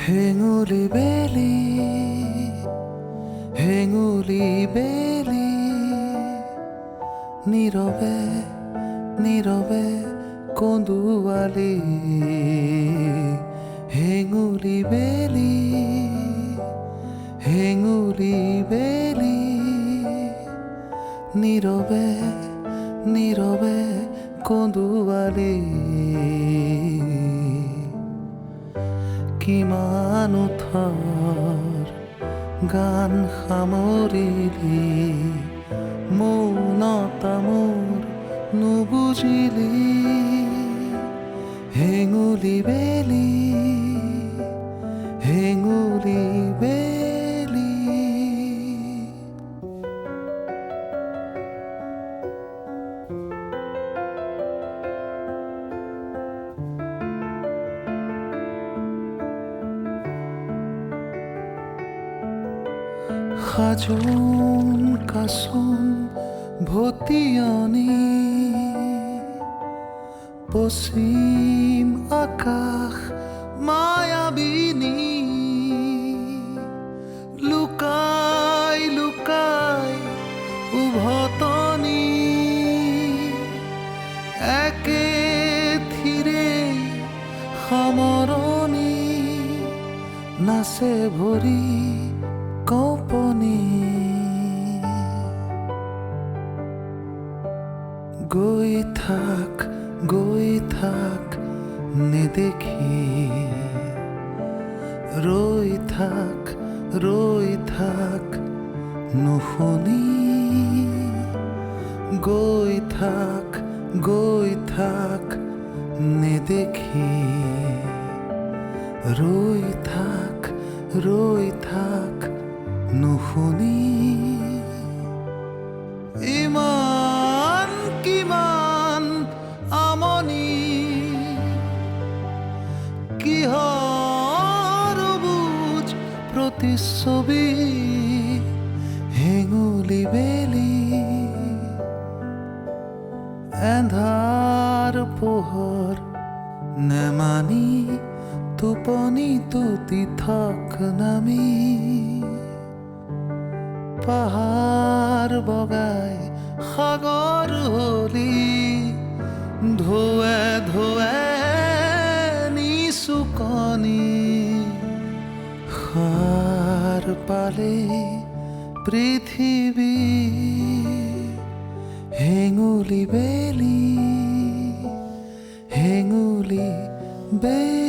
হেঙুলি বেলি হেঙুলি বেলি নীৰৱে নীৰৱে কন্দুৱালি হেঙুলি বেলি হেঙুলি বেলি নীৰৱে নীৰৱে কন্দুৱালি কিমান উঠৰ গান সামৰিলি মৌনতা মোৰ নুবুজিলি হেঙুলি বেলি হেঙুলি বেলি সাজোন কাচোন ভটিয়নি পশ্চিম আকাশ মায়াবিনী লুকাই লুকাই উভতনি একে থিৰে সামৰণি নাচে ভৰি কঁপনি গৈ থাক নেদেখি ৰৈ থাক নুশুনি গৈ থাক নেদেখি ৰৈ থাক নুশুনি ইমান কিমান আমনি কিহৰ বুজ প্ৰতিচ্ছবি হেঙুলি বেলি এন্ধাৰ পোহৰ নেমানি টোপনি তুতি থাক নামি পাহাৰ বগাই সাগৰ হলি ঢৌৱে ঢৌৱে নিচুকনি সাৰ পালে পৃথিৱী হেঙুলি বেলি হেঙুলি বেলি